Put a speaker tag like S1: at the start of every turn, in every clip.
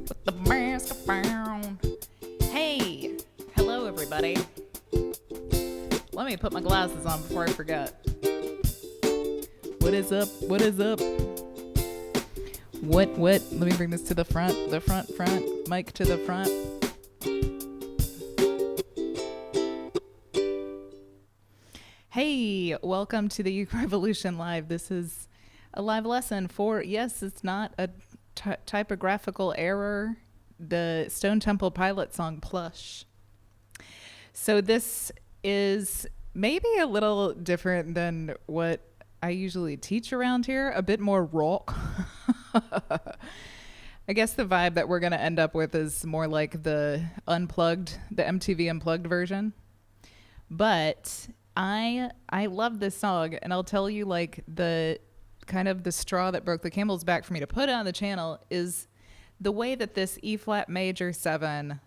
S1: Put the mask around. Hey, hello everybody. Let me put my glasses on before I forget. What is up? What is up? What? Let me bring this to the front. Front. Mic to the front. Hey, welcome to the Uke Revolution Live. This is a live lesson for, yes, it's not a typographical error, the Stone Temple Pilot song, PLUSH. So this is maybe a little different than what I usually teach around here, a bit more rock. I guess the vibe that we're going to end up with is more like the Unplugged, the MTV Unplugged version. But I love this song, and I'll tell you, like, the kind of the straw that broke the camel's back for me to put it on the channel is the way that this E flat major 7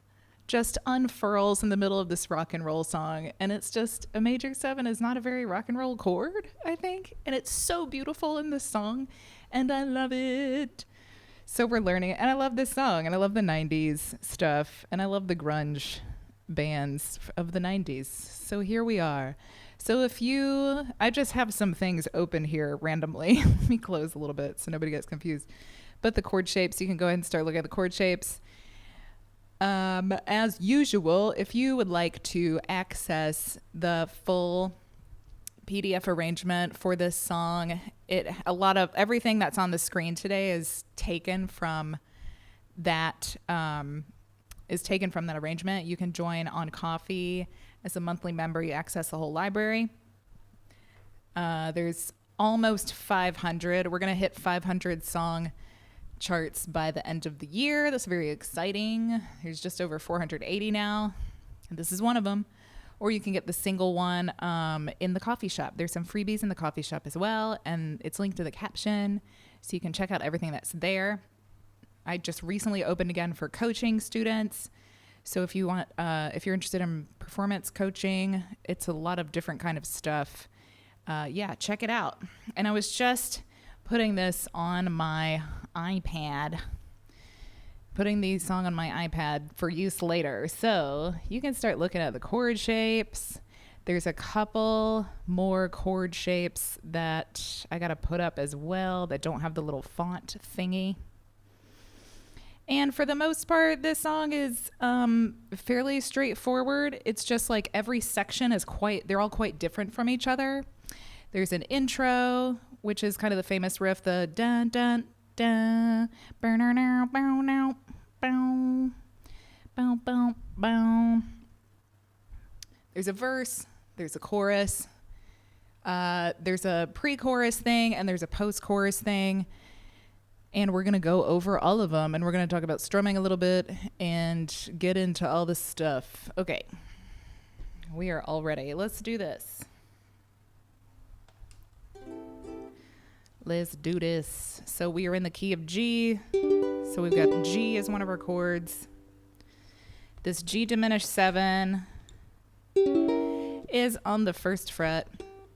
S1: just unfurls in the middle of this rock and roll song. And it's just, a major 7 is not a very rock and roll chord, I think. And it's so beautiful in this song, and I love it. So we're learning it, and I love this song, and I love the 90s stuff, and I love the grunge bands of the 90s. So here we are. So I just have some things open here randomly. Let me close a little bit so nobody gets confused. But the chord shapes, you can go ahead and start looking at the chord shapes. As usual, if you would like to access the full PDF arrangement for this song, a lot of everything that's on the screen today is taken from that arrangement. You can join on Coffee as a monthly member. You access the whole library. There's almost 500. We're going to hit 500 song charts by the end of the year. That's very exciting. There's just over 480 now. And this is one of them. Or you can get the single one in the coffee shop. There's some freebies in the coffee shop as well. And it's linked to the caption. So you can check out everything that's there. I just recently opened again for coaching students. So if you want, if you're interested in performance coaching, it's a lot of different kind of stuff. Yeah, check it out. And I was just putting this on my iPad, putting the song on my iPad for use later. So you can start looking at the chord shapes. There's a couple more chord shapes that I got to put up as well that don't have the little font thingy. And for the most part, this song is fairly straightforward. It's just like every section is they're all quite different from each other. There's an intro, which is kind of the famous riff, the dun dun dun, bow now, bow now, bow, bow, bow, bow. There's a verse, there's a chorus, there's a pre-chorus thing, and there's a post-chorus thing. And we're going to go over all of them, and we're going to talk about strumming a little bit and get into all this stuff. Okay. We are all ready. Let's do this. Let's do this. So we are in the key of G. So we've got G as one of our chords. This G diminished 7 is on the 1st fret.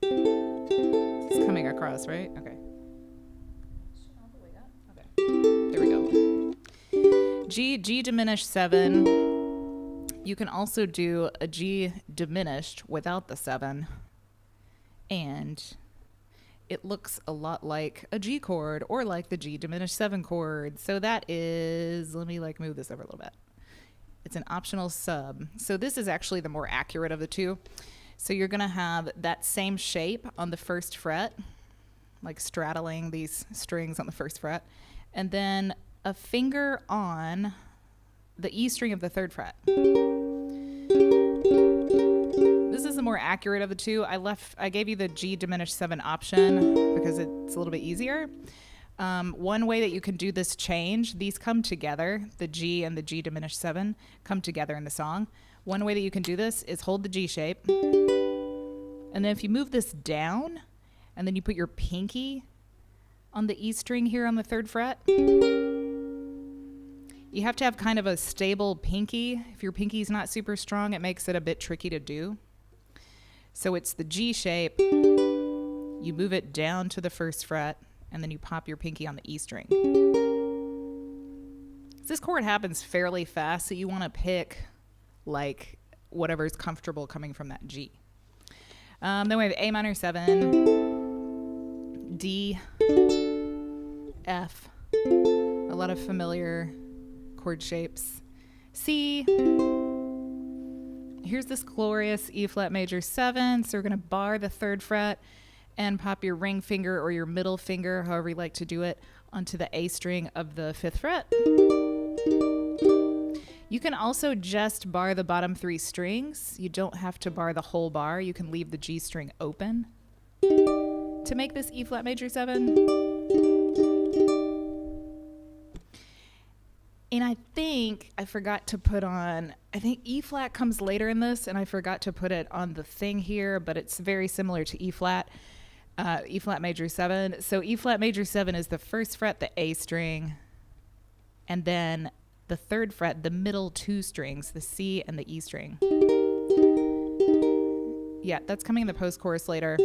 S1: It's coming across, right? Okay. There we go. G diminished 7. You can also do a G diminished without the 7. And it looks a lot like a G chord or like the G diminished 7 chord. So that is, let me move this over a little bit. It's an optional sub. So this is actually the more accurate of the two. So you're going to have that same shape on the 1st fret, like straddling these strings on the 1st fret. And then a finger on the E string of the 3rd fret. This is the more accurate of the two. I gave you the G diminished 7 option because it's a little bit easier. One way that you can do this change, these come together, the G and the G diminished 7 come together in the song. One way that you can do this is hold the G shape. And then if you move this down, and then you put your pinky on the E string here on the 3rd fret. You have to have kind of a stable pinky. If your pinky's not super strong, it makes it a bit tricky to do. So it's the G shape. You move it down to the 1st fret, and then you pop your pinky on the E string. This chord happens fairly fast, so you want to pick like whatever's comfortable coming from that G. Then we have A minor 7, D, F, a lot of familiar chord shapes, C. Here's this glorious E flat major 7, so we're going to bar the 3rd fret and pop your ring finger or your middle finger, however you like to do it, onto the A string of the 5th fret. You can also just bar the bottom 3 strings. You don't have to bar the whole bar. You can leave the G string open to make this E flat major 7. And I think I forgot to put on, I think E flat comes later in this, and I forgot to put it on the thing here, but it's very similar to E flat major 7. So E flat major 7 is the 1st fret, the A string, and then the 3rd fret, the middle 2 strings, the C and the E string. Yeah, that's coming in the post-chorus later.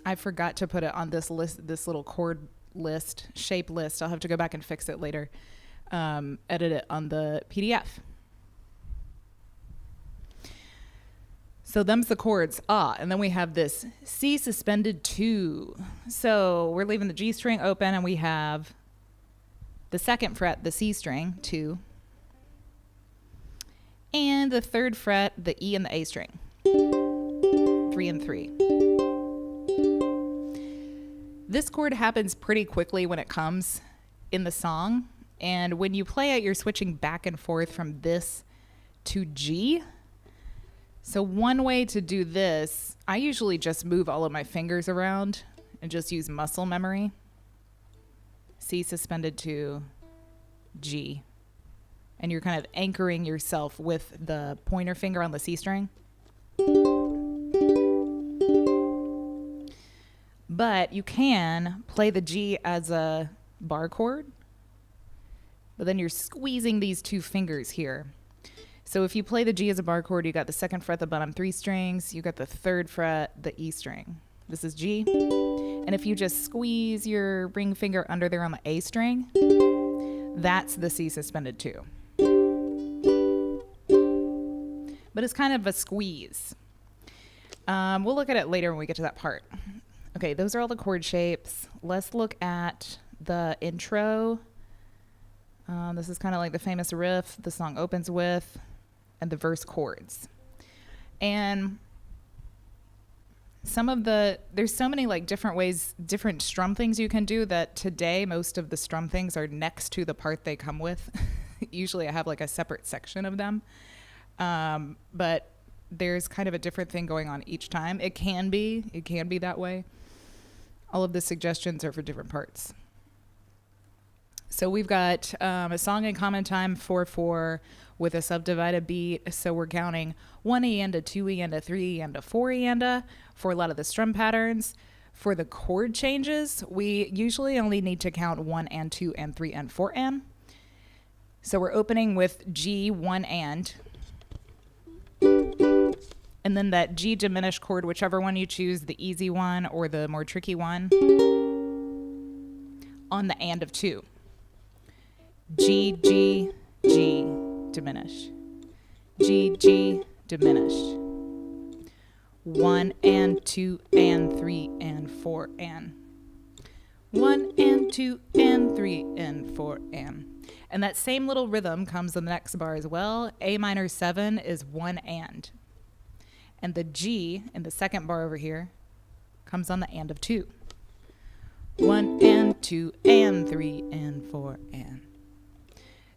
S1: I forgot to put it on this list, this little chord list, shape list. I'll have to go back and fix it later. Edit it on the PDF. So them's the chords. And then we have this C suspended 2. So we're leaving the G string open, and we have the 2nd fret, the C string, 2, and the 3rd fret, the E and the A string, 3 and 3. This chord happens pretty quickly when it comes in the song, and when you play it, you're switching back and forth from this to G. So one way to do this, I usually just move all of my fingers around and just use muscle memory. C suspended to G. And you're kind of anchoring yourself with the pointer finger on the C string. But you can play the G as a bar chord, but then you're squeezing these 2 fingers here. So if you play the G as a bar chord, you got the 2nd fret, the bottom 3 strings, you got the 3rd fret, the E string. This is G. And if you just squeeze your ring finger under there on the A string, that's the C suspended 2. But it's kind of a squeeze. We'll look at it later when we get to that part. Okay, those are all the chord shapes. Let's look at the intro. This is kind of like the famous riff the song opens with, and the verse chords. And there's so many like different ways, different strum things you can do that today most of the strum things are next to the part they come with. Usually I have like a separate section of them. But there's kind of a different thing going on each time. It can be that way. All of the suggestions are for different parts. So we've got a song in common time 4/4 with a subdivided beat. So we're counting 1 and a 2 and a 3 and a 4 and a for a lot of the strum patterns. For the chord changes, we usually only need to count 1 and 2 and 3 and 4 and. So we're opening with G 1 and then that G diminished chord, whichever one you choose, the easy one or the more tricky one, on the and of 2. G, G, G, diminish. G, G, diminished. 1 and 2 and 3 and 4 and. 1 and 2 and 3 and 4 and. And that same little rhythm comes in the next bar as well. A minor 7 is 1 and. And the G in the second bar over here comes on the and of 2. 1 and 2 and 3 and 4 and.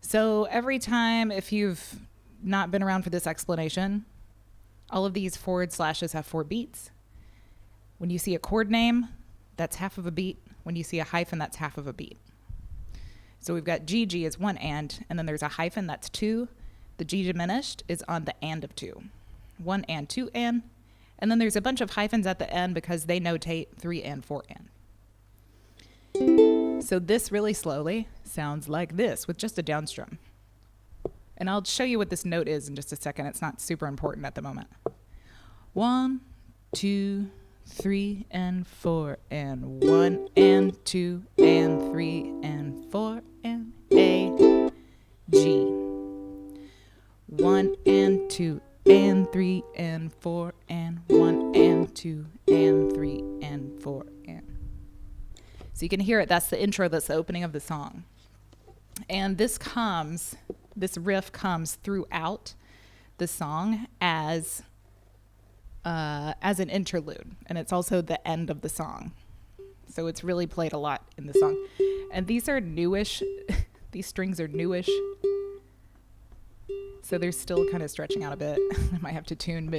S1: So every time, if you've not been around for this explanation, all of these forward slashes have 4 beats. When you see a chord name, that's half of a beat. When you see a hyphen, that's half of a beat. So we've got G, G is 1 and then there's a hyphen, that's 2. The G diminished is on the and of 2. 1 and 2 and then there's a bunch of hyphens at the end because they notate 3 and 4 and. So this really slowly sounds like this with just a down strum. And I'll show you what this note is in just a second. It's not super important at the moment. 1, 2, 3 and 4 and 1 and 2 and 3 and 4 and A, G. 1 and 2 and 3 and 4 and 1 and 2 and 3 and 4 and. So you can hear it. That's the intro. That's the opening of the song. And this riff comes throughout the song as an interlude, and it's also the end of the song. So it's really played a lot in the song. And these are newish. These strings are newish. So they're still kind of stretching out a bit. I might have to tune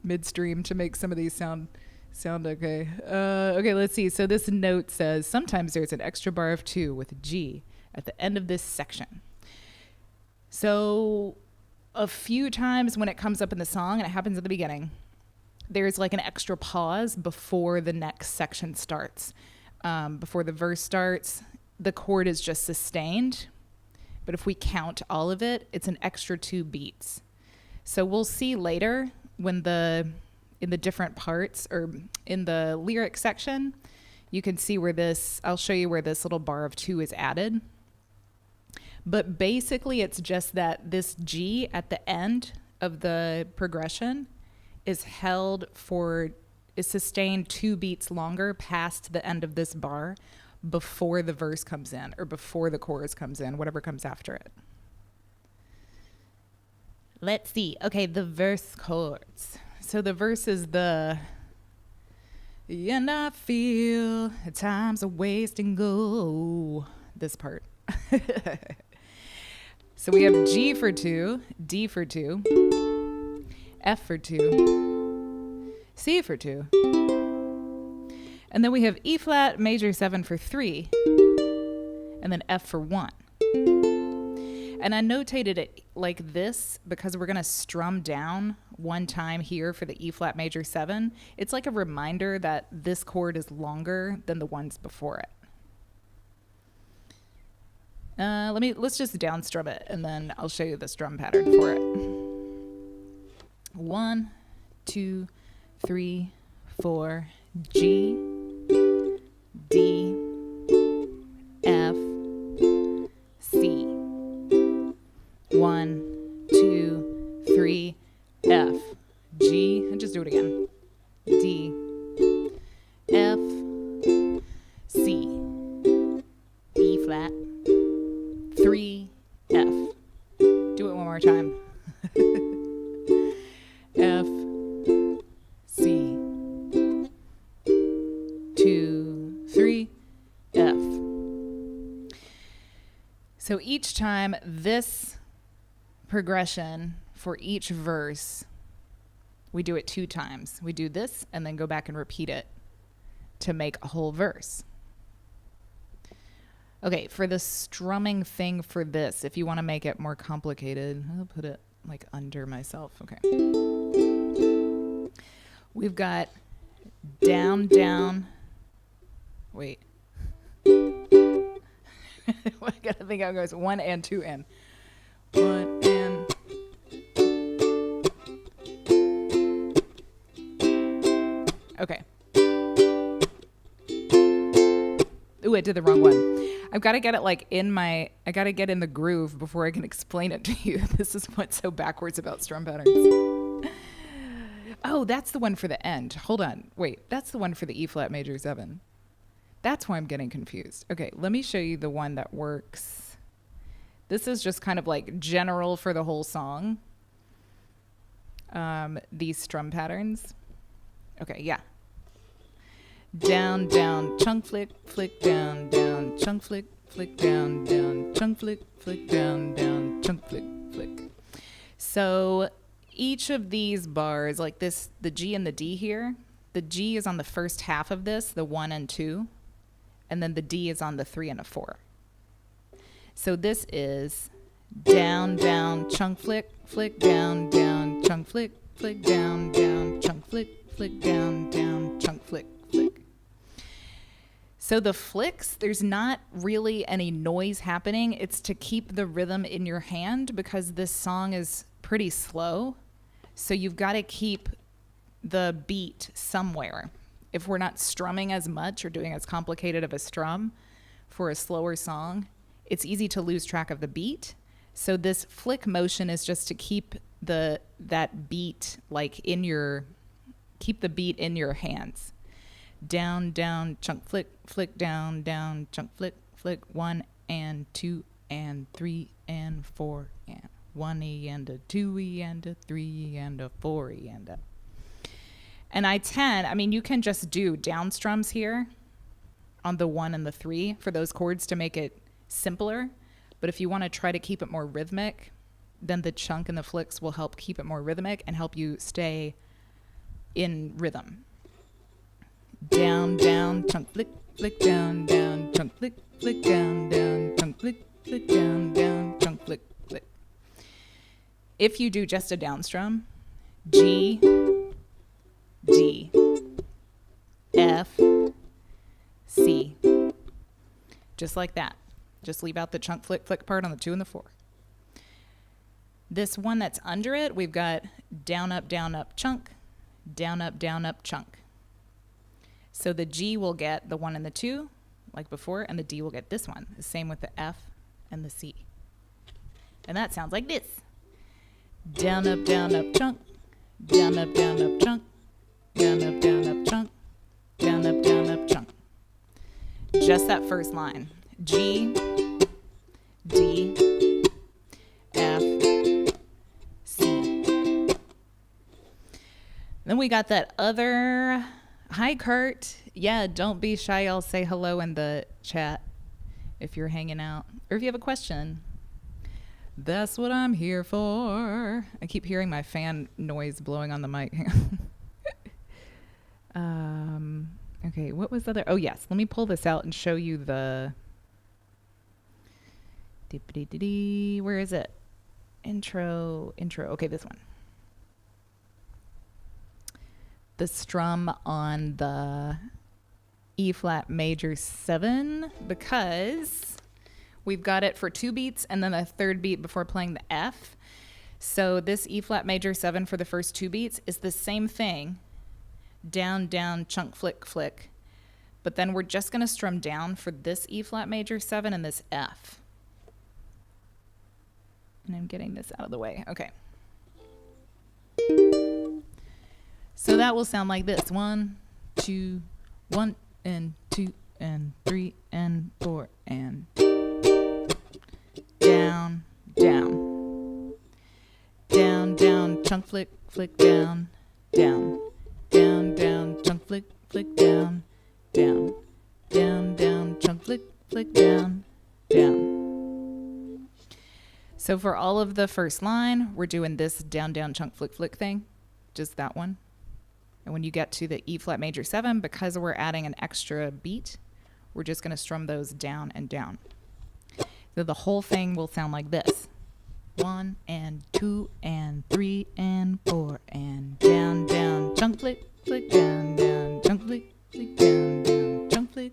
S1: midstream to make some of these sound okay. Okay, let's see. So this note says, sometimes there's an extra bar of 2 with G at the end of this section. So a few times when it comes up in the song, and it happens at the beginning, there's like an extra pause before the next section starts. Before the verse starts, the chord is just sustained. But if we count all of it, it's an extra 2 beats. So we'll see later when in the different parts, or in the lyric section, you can see where I'll show you where this little bar of 2 is added. But basically it's just that this G at the end of the progression is sustained 2 beats longer past the end of this bar before the verse comes in, or before the chorus comes in, whatever comes after it. Let's see. Okay, the verse chords. So the verse is and I feel time's a wasting go. This part. So we have G for 2, D for 2, F for 2, C for 2. And then we have E flat major 7 for 3, and then F for 1. And I notated it like this because we're going to strum down one time here for the E flat major 7. It's like a reminder that this chord is longer than the ones before it. Let's just down strum it, and then I'll show you the strum pattern for it. 1, 2, 3, 4, G, D, F, C. 1, 2, 3, F, G, and just do it again. D, F, C, E flat, 3, F. Do it one more time. F, C, 2, 3, F. So each time this progression for each verse, we do it 2 times. We do this and then go back and repeat it to make a whole verse. Okay, for the strumming thing for this, if you want to make it more complicated, I'll put it like under myself. Okay. We've got down, down. Wait. I gotta think how it goes. 1 and 2 and. 1 and. Okay. Ooh, I did the wrong one. I've got to get it I got to get in the groove before I can explain it to you. This is what's so backwards about strum patterns. Oh, that's the one for the end. Hold on. Wait, that's the one for the E flat major 7. That's why I'm getting confused. Okay, let me show you the one that works. This is just kind of like general for the whole song. These strum patterns. Okay, yeah. Down, down, chunk, flick, flick, down, down, chunk, flick, flick, down, down, chunk, flick, flick, down, down, chunk, flick, flick. So each of these bars, like this, the G and the D here, the G is on the first half of this, the 1 and 2, and then the D is on the 3 and a 4. So this is down, down, chunk, flick, flick, down, down, chunk, flick, flick, down, down, chunk, flick, flick, down, down, chunk, flick, flick. So the flicks, there's not really any noise happening. It's to keep the rhythm in your hand because this song is pretty slow. So you've got to keep the beat somewhere. If we're not strumming as much or doing as complicated of a strum for a slower song, it's easy to lose track of the beat. So this flick motion is just to keep that beat like keep the beat in your hands. Down, down, chunk, flick, flick, down, down, chunk, flick, flick, 1 and 2 and 3 and 4 and 1 E and a 2 E and a 3 E and a 4 E and a. And I mean, you can just do down strums here on the 1 and the 3 for those chords to make it simpler. But if you want to try to keep it more rhythmic, then the chunk and the flicks will help keep it more rhythmic and help you stay in rhythm. Down, down, chunk, flick, flick, down, down, chunk, flick, flick, down, down, chunk, flick, flick, down, down, chunk, flick, flick. If you do just a down strum, G, D, F, C. Just like that. Just leave out the chunk, flick, flick part on the 2 and the 4. This one that's under it, we've got down, up, chunk, down, up, chunk. So the G will get the 1 and the 2, like before, and the D will get this one. The same with the F and the C. And that sounds like this. Down, up, chunk, down, up, chunk, down, up, chunk, down, up, chunk. Just that first line. G, D, F, C. Then we got that other, hi Kurt. Yeah, don't be shy. I'll say hello in the chat if you're hanging out or if you have a question. That's what I'm here for. I keep hearing my fan noise blowing on the mic. Okay, what was the other? Oh yes, let me pull this out and show you the where is it? Intro. Okay, this one. The strum on the E flat major 7, because we've got it for 2 beats and then a third beat before playing the F. So this E flat major 7 for the first 2 beats is the same thing. Down, down, chunk, flick, flick. But then we're just going to strum down for this E flat major 7 and this F. And I'm getting this out of the way. Okay. So that will sound like this. 1, 2, 1 and 2 and 3 and 4 and down, down. Down, down, chunk, flick, flick, down, down. Down, down, chunk, flick, flick, down, down. Down, down, chunk, flick, flick, down, down. So for all of the first line, we're doing this down, down, chunk, flick, flick thing. Just that one. And when you get to the E flat major 7, because we're adding an extra beat, we're just going to strum those down and down. So the whole thing will sound like this. 1 and 2 and 3 and 4 and down, down, chunk, flick, flick, down, down, chunk, flick, flick, down, down, chunk, flick,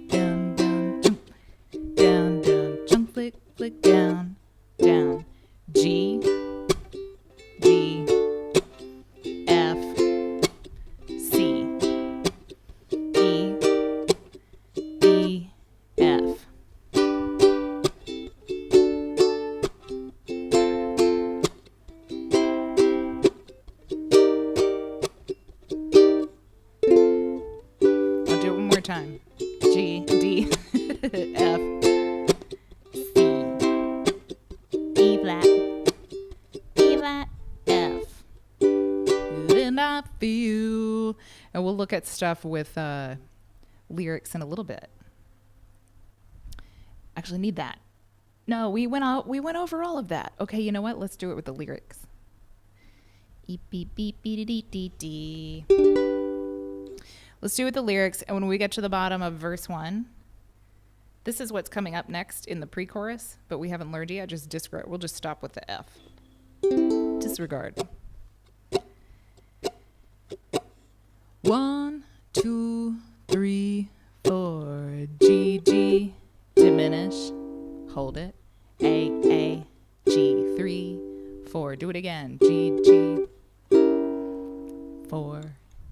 S1: down, down, chunk, down, down, chunk, flick, flick, down, down. G, D, F, C, E, E, F. I'll do it one more time. G, D, F, E flat, F. Then I feel. And we'll look at stuff with lyrics in a little bit. Actually, need that. No, we went over all of that. Okay, you know what? Let's do it with the lyrics. Eep, beep, beep, beep, dee, dee, dee. Let's do it with the lyrics. And when we get to the bottom of verse 1, this is what's coming up next in the pre-chorus, but we haven't learned yet. Just disregard. We'll just stop with the F. Disregard. 1, 2, 3, 4. G, G, diminish. Hold it. A, G, 3, 4. Do it again. G, G, 4,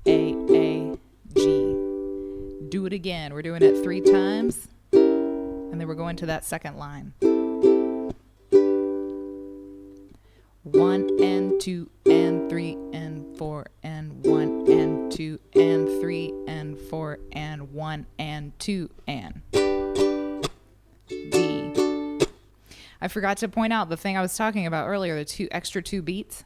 S1: A, G. Do it again. We're doing it 3 times, and then we're going to that second line. 1 and 2 and 3 and 4 and 1 and 2 and 3 and 4 and 1 and 2 and D. I forgot to point out the thing I was talking about earlier, the extra 2 beats.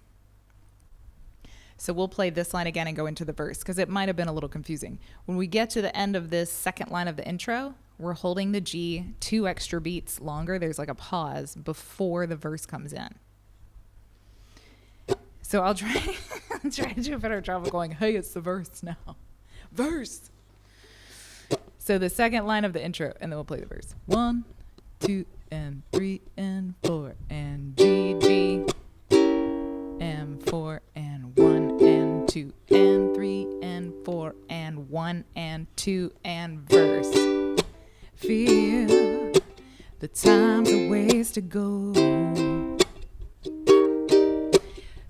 S1: So we'll play this line again and go into the verse because it might have been a little confusing. When we get to the end of this second line of the intro, we're holding the G 2 extra beats longer. There's like a pause before the verse comes in. So I'll try to do a better job of going, hey, it's the verse now. Verse. So the second line of the intro, and then we'll play the verse. 1, 2, and 3, and 4, and G, G, and 4, and 1, and 2, and 3, and 4, and 1, and 2, and verse. Feel the time's a ways to go.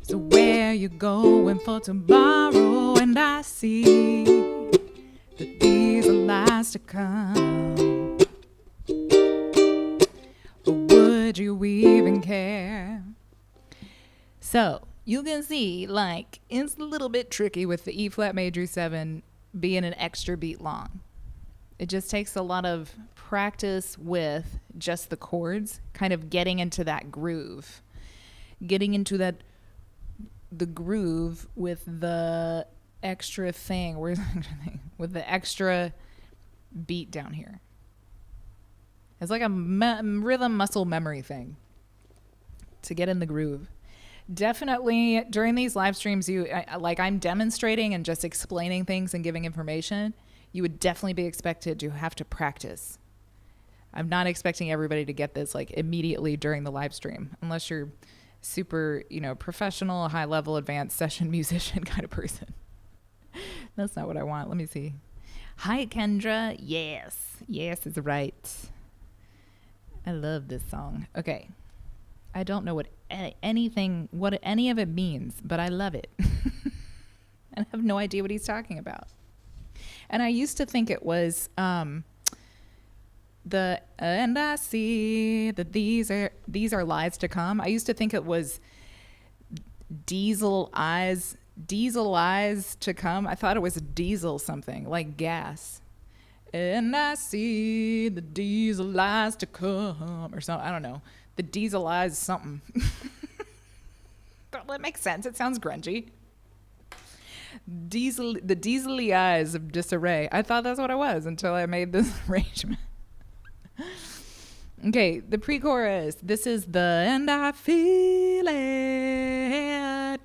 S1: So where you going for tomorrow? And I see that these are lies to come. But would you even care? So you can see, like, it's a little bit tricky with the E flat major 7 being an extra beat long. It just takes a lot of practice with just the chords, kind of getting into that groove, getting into the groove with the extra thing. Where's the extra thing? With the extra beat down here. It's like a rhythm muscle memory thing to get in the groove. Definitely during these live streams, I'm demonstrating and just explaining things and giving information. You would definitely be expected to have to practice. I'm not expecting everybody to get this like immediately during the live stream, unless you're super, professional, high level, advanced session musician kind of person. That's not what I want. Let me see. Hi, Kendra. Yes is right. I love this song. Okay. I don't know what any of it means, but I love it. And I have no idea what he's talking about. And I used to think it was and I see that these are lies to come. I used to think it was diesel eyes to come. I thought it was diesel something, like gas. And I see the diesel eyes to come, or something. I don't know. The diesel eyes something. That makes sense. It sounds grungy. The diesely eyes of disarray. I thought that's what it was until I made this arrangement. Okay, the pre-chorus. This is the and I feel it.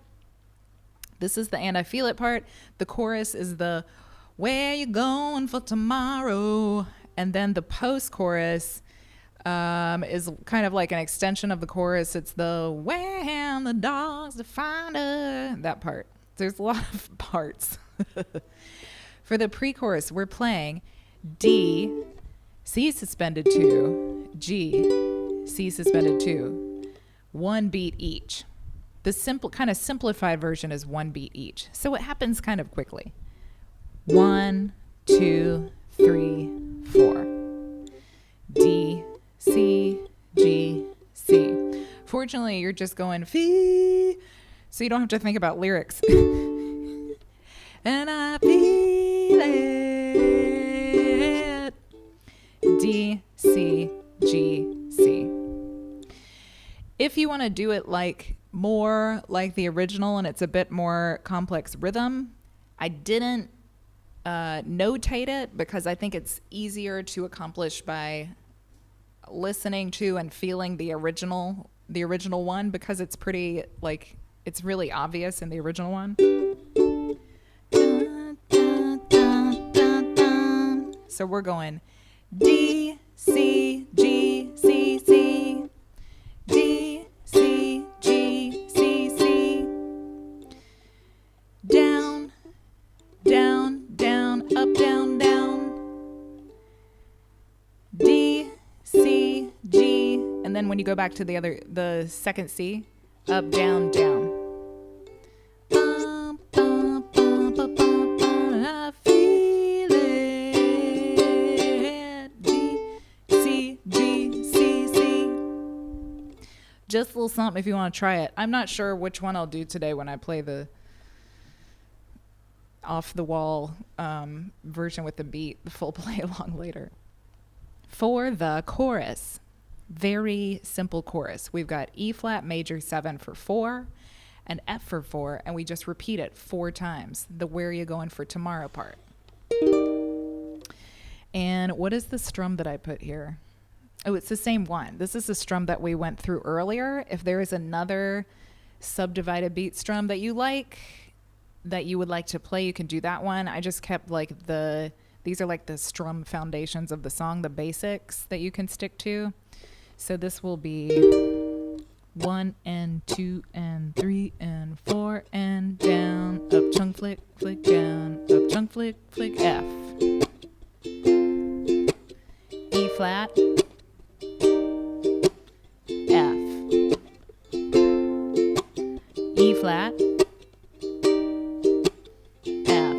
S1: This is the and I feel it part. The chorus is the where you going for tomorrow. And then the post-chorus is kind of like an extension of the chorus. It's the when the dogs to find her. That part. There's a lot of parts. For the pre-chorus, we're playing D, C suspended 2, G, C suspended 2. 1 beat each. The simplified version is 1 beat each. So it happens kind of quickly. 1, 2, 3, 4. D, C, G, C. Fortunately, you're just going fee, so you don't have to think about lyrics. And I feel it. D, C, G, C. If you want to do it more like the original and it's a bit more complex rhythm, I didn't notate it because I think it's easier to accomplish by listening to and feeling the original one, because it's pretty it's really obvious in the original one. So we're going D, C, G, C, C, D, C, G, C, C. Down, down, down, up, down, down. D, C, G, and then when you go back to the second C, up, down, down. Just a little something if you want to try it. I'm not sure which one I'll do today when I play the off the wall version with the beat, the full play along later. For the chorus, very simple chorus. We've got E flat major 7 for 4 and F for 4, and we just repeat it 4 times, the where you going for tomorrow part. And what is the strum that I put here? Oh, it's the same one. This is the strum that we went through earlier. If there is another subdivided beat strum that you like, that you would like to play, you can do that one. I just kept like these are like the strum foundations of the song, the basics that you can stick to. So this will be 1 and 2 and 3 and 4 and down, up chunk flick, flick down, up chunk flick, flick F. E flat, F, E flat, F,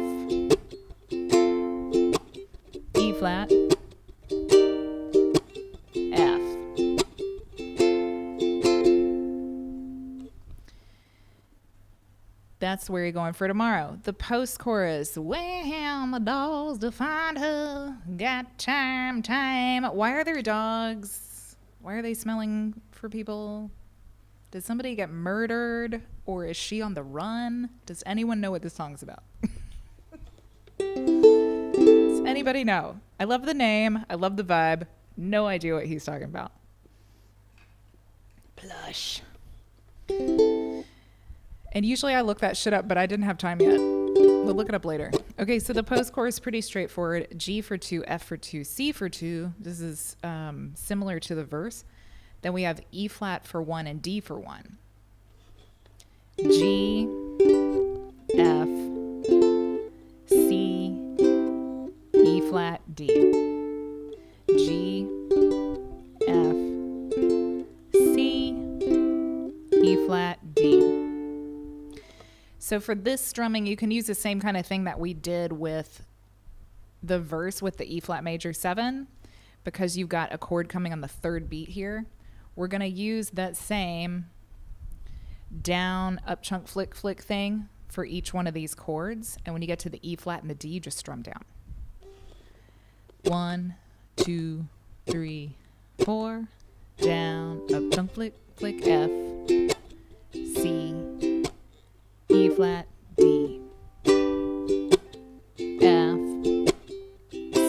S1: E flat, F. That's where you're going for tomorrow. The post-chorus, well, the dogs to find her, got time. Why are there dogs? Why are they smelling for people? Did somebody get murdered, or is she on the run? Does anyone know what this song's about? Does anybody know? I love the name. I love the vibe. No idea what he's talking about. Plush. And usually I look that shit up, but I didn't have time yet. We'll look it up later. Okay, so the post-chorus is pretty straightforward. G for 2, F for 2, C for 2. This is similar to the verse. Then we have E flat for 1 and D for 1. G, F, C, E flat, D. G, F, C, E flat, D. So for this strumming, you can use the same kind of thing that we did with the verse with the E flat major 7, because you've got a chord coming on the 3rd beat here. We're going to use that same down, up chunk, flick, flick thing for each one of these chords. And when you get to the E flat and the D, you just strum down. 1, 2, 3, 4, down, up chunk, flick, flick, F, C, E flat, D, F,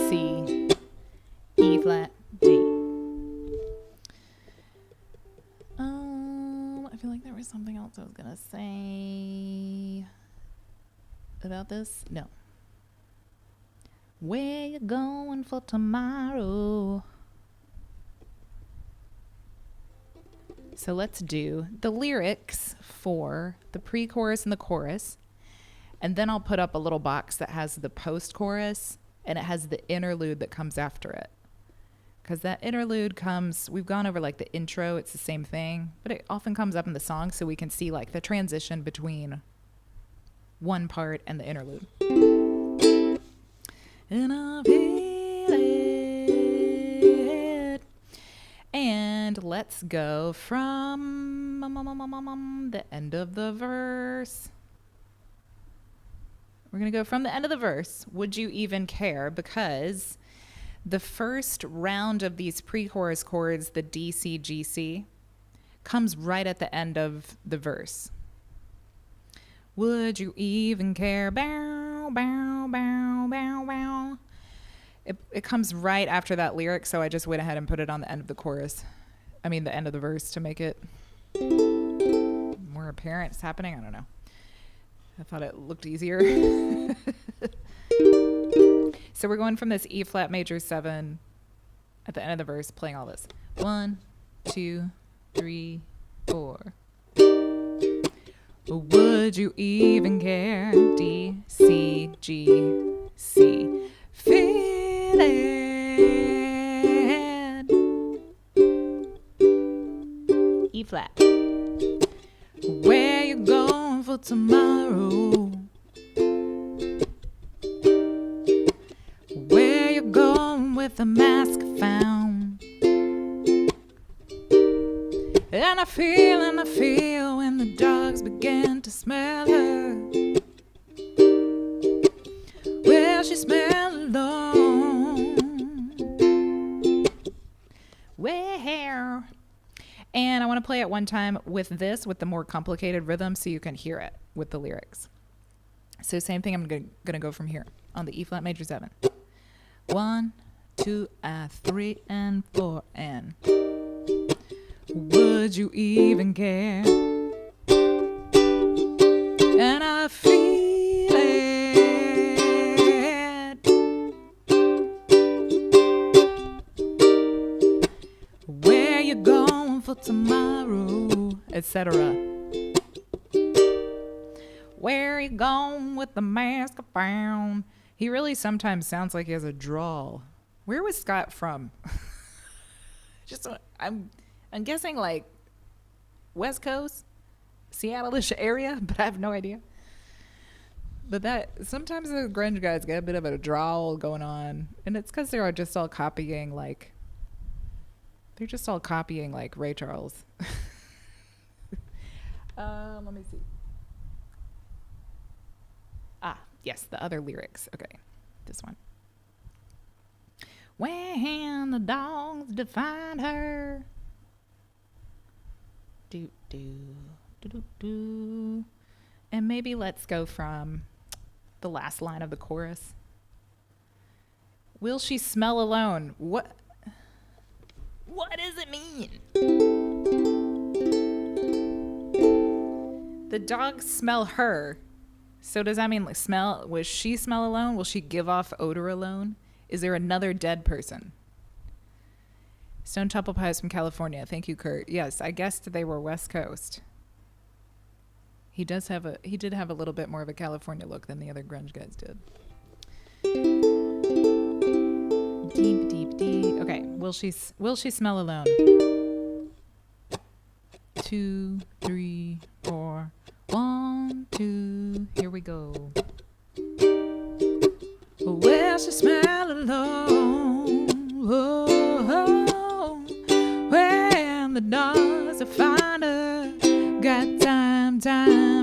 S1: C, E flat, D. I feel like there was something else I was gonna say about this. No. Where you going for tomorrow? So let's do the lyrics for the pre-chorus and the chorus. And then I'll put up a little box that has the post-chorus and it has the interlude that comes after it. Because that interlude comes, we've gone over like the intro, it's the same thing, but it often comes up in the song so we can see like the transition between one part and the interlude. And I feel it. And let's go from the end of the verse. We're going to go from the end of the verse. Would you even care? Because the first round of these pre-chorus chords, the D, C, G, C, comes right at the end of the verse. Would you even care? Bow, bow, bow, bow, bow. It comes right after that lyric, so I just went ahead and put it on the end of the chorus. I mean, the end of the verse to make it more apparent it's happening. I don't know. I thought it looked easier. So we're going from this E flat major 7 at the end of the verse, playing all this. 1, 2, 3, 4. Would you even care? D, C, G, C. Feel it. E flat. Where you going for tomorrow? Where you going with the mask found? And I feel when the dogs begin to smell her. Well, she smells alone. Where? And I want to play it one time with this, with the more complicated rhythm, so you can hear it with the lyrics. So same thing, I'm going to go from here on the E flat major 7. 1, 2, 3, and 4, and would you even care? And I feel it. Where you going for tomorrow, etc. Where you going with the mask around? He really sometimes sounds like he has a drawl. Where was Scott from? I'm guessing like West Coast, Seattle-ish area, but I have no idea. But that sometimes the grunge guys get a bit of a drawl going on, and it's because they're just all copying like Ray Charles. Let me see. Yes, the other lyrics. Okay, this one. When the dogs define her. Do, do, do, do, do. And maybe let's go from the last line of the chorus. Will she smell alone? What does it mean? The dogs smell her. So does that mean like smell? Will she smell alone? Will she give off odor alone? Is there another dead person? Stone Temple Pies from California. Thank you, Kurt. Yes, I guessed they were West Coast. He did have a little bit more of a California look than the other grunge guys did. Deep, deep, deep. Okay, will she smell alone? 2, 3, 4. 1, 2, here we go. Well, she smell alone. Oh, when the dogs find her, got time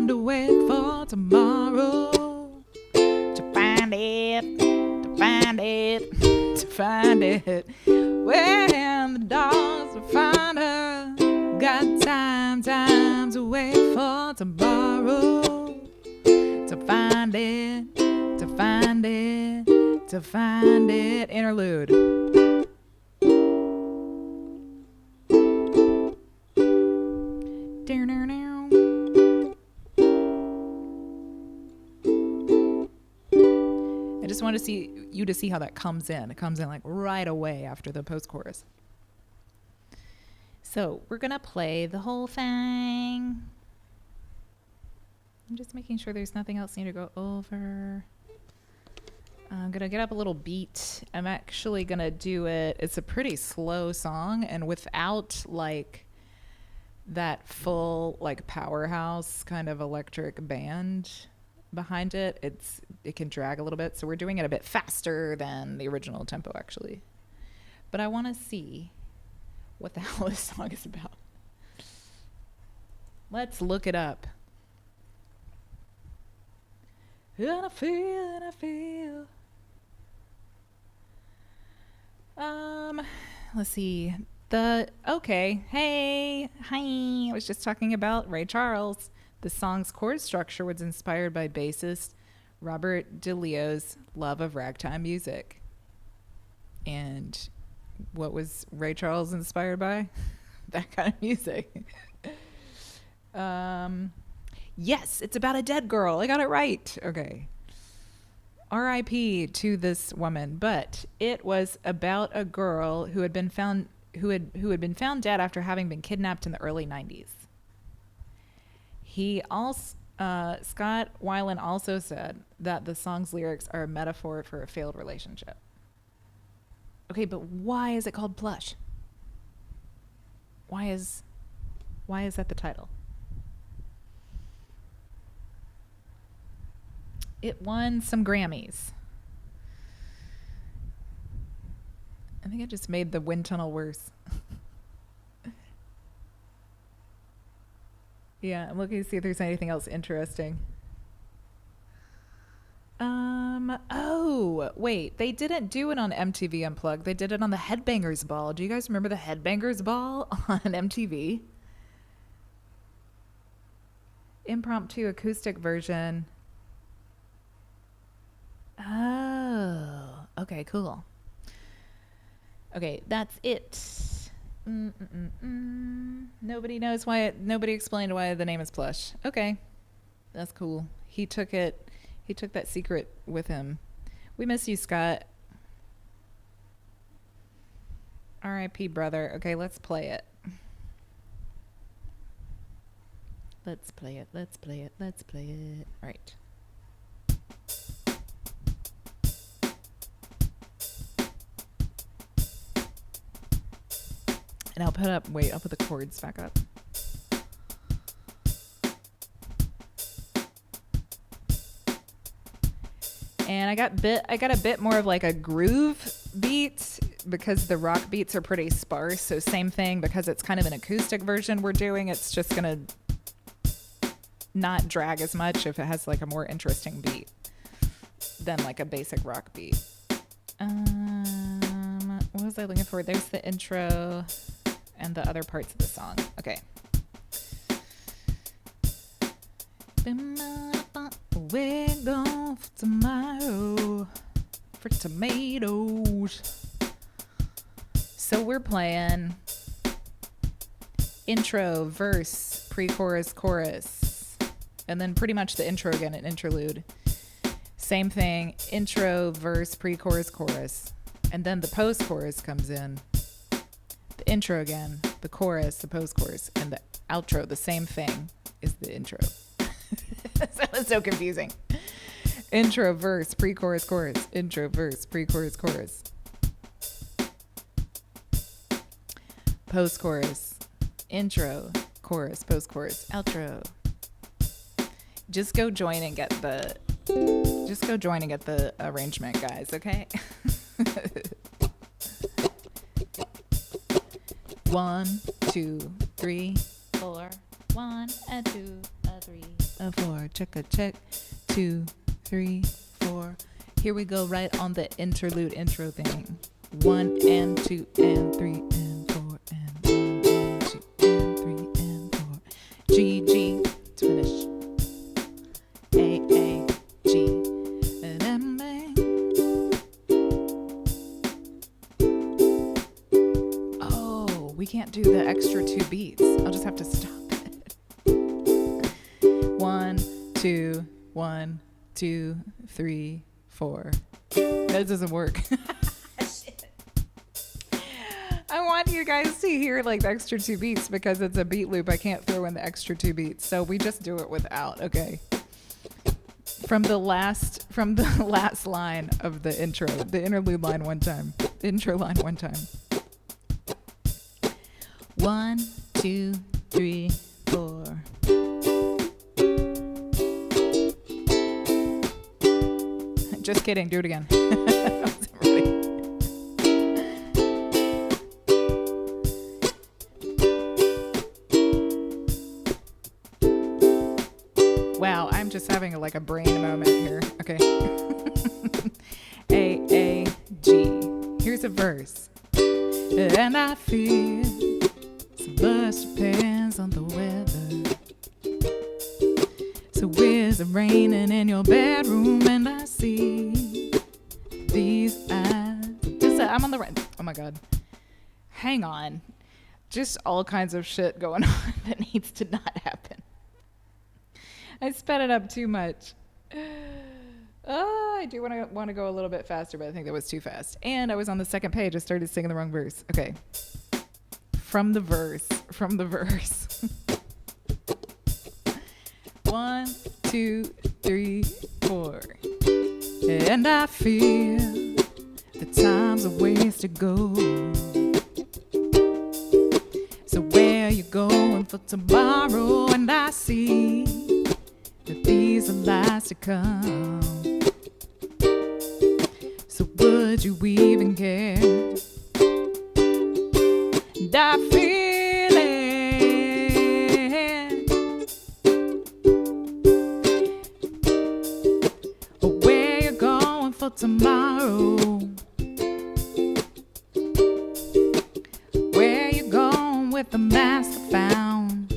S1: to wait for tomorrow. To find it. When the dogs find her, got time to wait for tomorrow. To find it. Interlude. I just want to see how that comes in. It comes in like right away after the post-chorus. So we're going to play the whole thing. I'm just making sure there's nothing else I need to go over. I'm going to get up a little beat. I'm actually going to do it. It's a pretty slow song, and without like that full like powerhouse kind of electric band behind it, it can drag a little bit. So we're doing it a bit faster than the original tempo actually. But I want to see what the hell this song is about. Let's look it up. And I feel. Let's see. Hey, hi. I was just talking about Ray Charles. The song's chord structure was inspired by bassist Robert DeLeo's love of ragtime music. And what was Ray Charles inspired by? That kind of music. Yes, it's about a dead girl. I got it right. Okay. R.I.P. to this woman, but it was about a girl who had been found dead after having been kidnapped in the early 90s. Scott Weiland also said that the song's lyrics are a metaphor for a failed relationship. Okay, but why is it called Plush? Why is that the title? It won some Grammys. I think it just made the wind tunnel worse. Yeah, I'm looking to see if there's anything else interesting. Oh, wait, they didn't do it on MTV Unplugged. They did it on the Headbangers Ball. Do you guys remember the Headbangers Ball on MTV? Impromptu acoustic version. Oh, okay, cool. Okay, that's it. Nobody knows why nobody explained why the name is Plush. Okay, that's cool. He took that secret with him. We miss you, Scott. R.I.P. brother. Okay, let's play it. Let's play it. Let's play it. Let's play it. All right. And I'll put the chords back up. And I got a bit more of like a groove beat because the rock beats are pretty sparse. So same thing, because it's kind of an acoustic version we're doing, it's just gonna not drag as much if it has like a more interesting beat than like a basic rock beat. What was I looking for? There's the intro and the other parts of the song. Okay. We're going for tomorrow for tomatoes. So we're playing intro, verse, pre-chorus, chorus, and then pretty much the intro again, an interlude. Same thing, intro, verse, pre-chorus, chorus, and then the post-chorus comes in. The intro again, the chorus, the post-chorus, and the outro, the same thing is the intro. That was so confusing. Intro, verse, pre-chorus, chorus. Intro, verse, pre-chorus, chorus. Post-chorus. Intro, chorus, post-chorus, outro. Just go join and get the arrangement, guys, okay? 1, 2, 3, 4. 1 and 2, 3, 4. Check. 2, 3, 4. Here we go, right on the interlude intro thing. 1 and 2 and 3 and 4 and 1 and 2 and 3 and 4. G to finish. A G and M A. Oh, we can't do the extra 2 beats. I'll just have to stop. 1, 2, 1, 2, 3, 4. That doesn't work. Shit. I want you guys to hear like the extra 2 beats because it's a beat loop. I can't throw in the extra 2 beats, so we just do it without. Okay. From the last line of the intro, the interlude line one time, intro line one time. 1, 2, 3, 4. Just kidding. Do it again. Wow, I'm just having like a brain moment here. Okay. A G. Here's a verse. And I feel so much depends on the weather. So is it raining in your bedroom? And I see these eyes. I'm on the right. Oh my God. Hang on. Just all kinds of shit going on that needs to not happen. I sped it up too much. I do want to go a little bit faster, but I think that was too fast. And I was on the second page. I started singing the wrong verse. Okay. From the verse. 1, 2, 3, 4. And I feel the time's a ways to go. So where you going for tomorrow? And I see that these are lies to come. So would you even care? And I feel it. with the mask I found.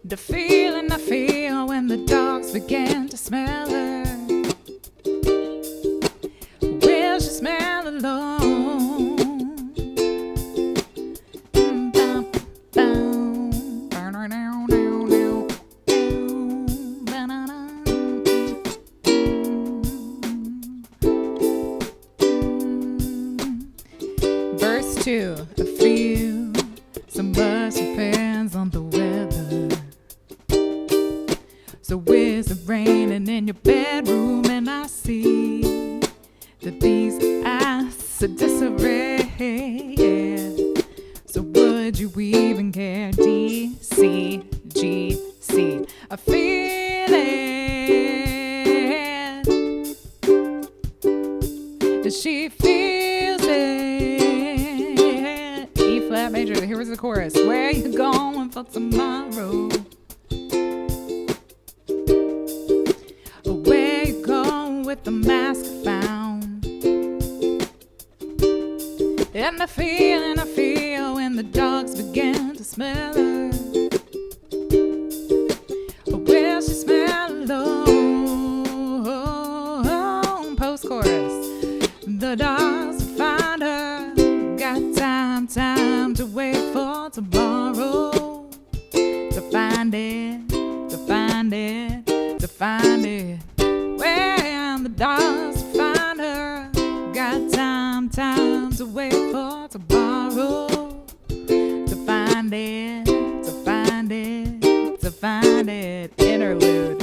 S1: The feeling I feel when the dogs begin to smell her. Will she smell alone? Verse 2, I feel so much depends on the weather. So is it raining in your bedroom? And I see that these eyes are disarray. So would you even care? D, C, G, C. I feel it. She feels it. E flat major. Here was the chorus. Where you going for tomorrow? Where you going with the mask I found? And the feeling I feel when the dogs begin to smell her. Will she smell alone? Post-chorus. The dogs will find her. Got time to wait for tomorrow. To find it, to find it, to find it. When the dogs will find her. Got time to wait for tomorrow. To find it, to find it, to find it. Interlude.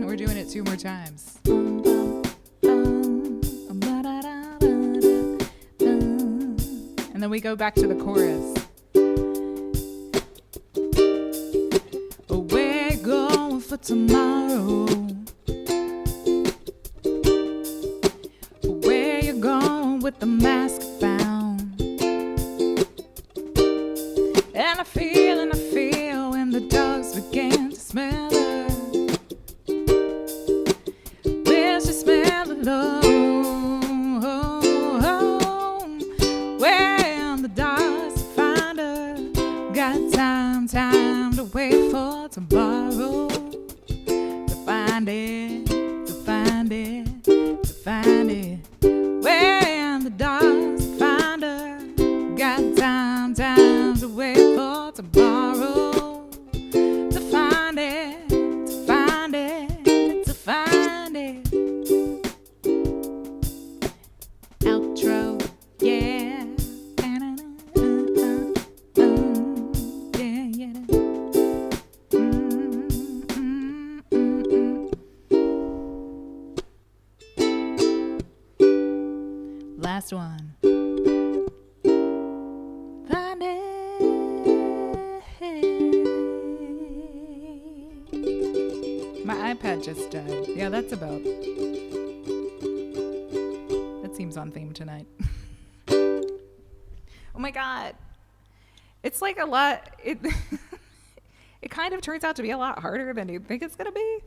S1: We're doing it 2 more times. And then we go back to the chorus. Where you going for tomorrow? Where you going with the mask I found? And I feel when the dogs begin to smell her. Will she smell alone? When the dogs find her. Got time to wait for tomorrow. To find it, to find it, to find it. When the dogs find her. Got time to wait for tomorrow. To find it, to find it, to find it. Outro, yeah. Last one. Find it. My iPad just died. Yeah, that's about. That seems on theme tonight. Oh my god. It's like a lot. It it kind of turns out to be a lot harder than you think it's gonna be.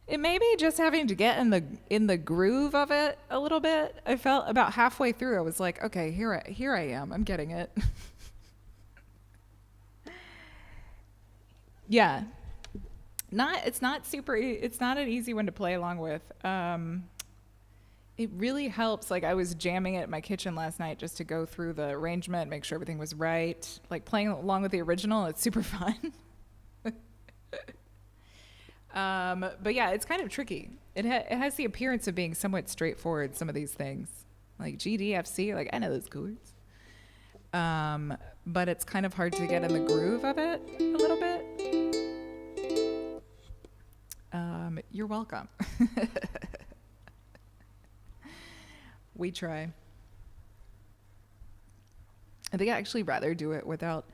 S1: It may be just having to get in the groove of it a little bit. I felt about halfway through, I was like, okay, here I am. I'm getting it. Yeah. It's not an easy one to play along with. It really helps. Like, I was jamming it in my kitchen last night just to go through the arrangement, make sure everything was right. Like, playing along with the original, it's super fun. But yeah, it's kind of tricky. It has the appearance of being somewhat straightforward, some of these things. Like G, D, F, C, like I know those chords. But it's kind of hard to get in the groove of it a little bit. You're welcome. We try. I think I'd actually rather do it without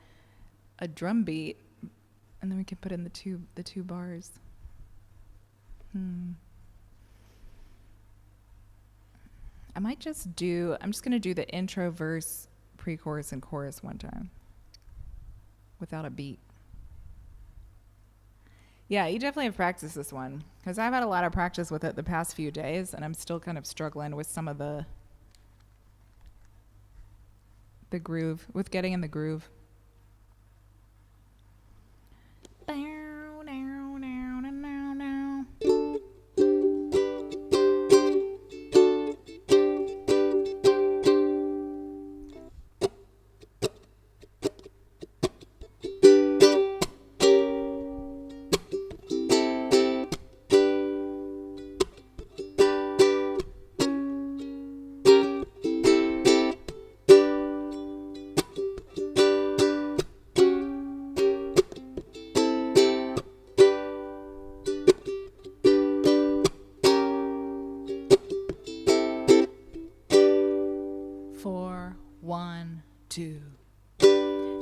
S1: a drum beat, and then we can put in the two bars. I'm just going to do the intro, verse, pre-chorus, and chorus one time. without a beat. Yeah, you definitely have practiced this one because I've had a lot of practice with it the past few days, and I'm still kind of struggling with some of the groove, with getting in the groove.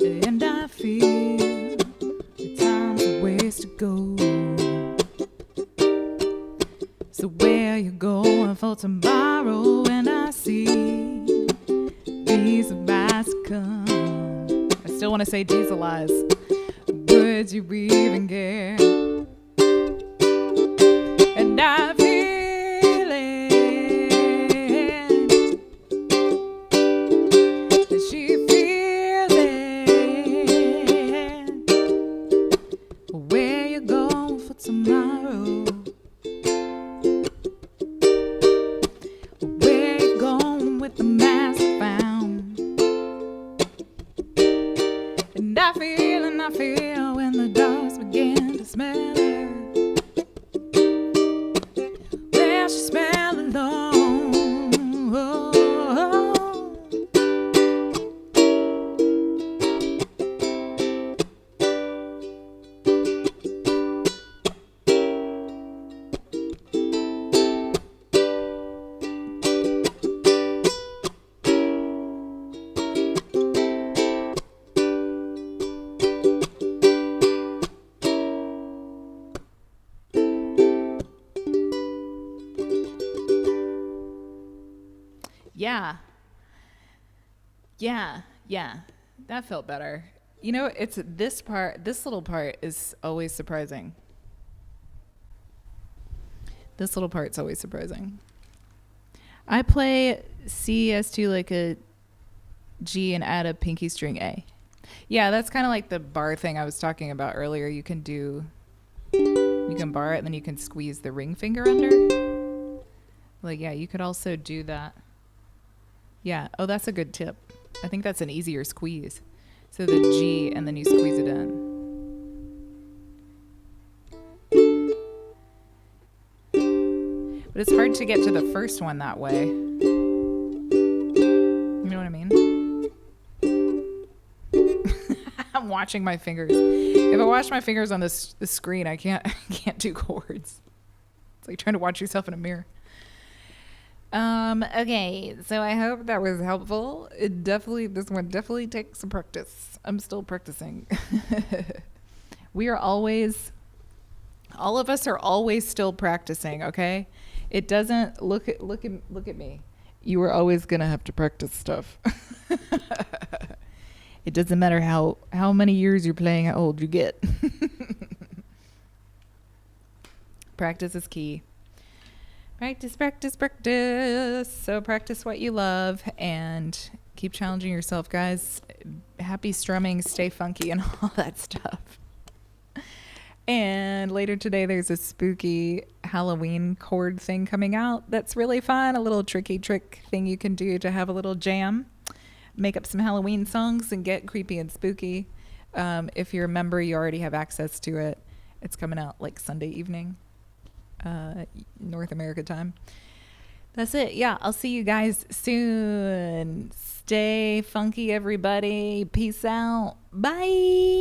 S1: And I feel the time's a ways to go. So where you going for tomorrow? And I see these eyes come. I still want to say diesel eyes. Would you even care? And I feel it. That she feels it. Where you going for tomorrow? Where you going with the mask found? And I feel when the dogs begin to smell her. Well, she smell alone. Yeah. That felt better. You know, it's this little part is always surprising. This little part's always surprising. I play C/S2 like a G and add a pinky string A. Yeah, that's kind of like the bar thing I was talking about earlier. You can bar it and then you can squeeze the ring finger under. Like, yeah, you could also do that. Yeah. Oh, that's a good tip. I think that's an easier squeeze. So the G and then you squeeze it in. But it's hard to get to the first one that way. You know what I mean? I'm watching my fingers. If I watch my fingers on this screen, I can't do chords. It's like trying to watch yourself in a mirror. Okay, so I hope that was helpful. This one definitely takes some practice. I'm still practicing. All of us are always still practicing, okay? It doesn't look at me. You are always gonna have to practice stuff. It doesn't matter how many years you're playing, how old you get. Practice is key. Practice. So practice what you love and keep challenging yourself, guys. Happy strumming, stay funky, and all that stuff. And later today, there's a spooky Halloween chord thing coming out that's really fun. A little tricky trick thing you can do to have a little jam. Make up some Halloween songs and get creepy and spooky. If you're a member, you already have access to it. It's coming out like Sunday evening. North America time. That's it. Yeah, I'll see you guys soon. Stay funky, everybody. Peace out. Bye.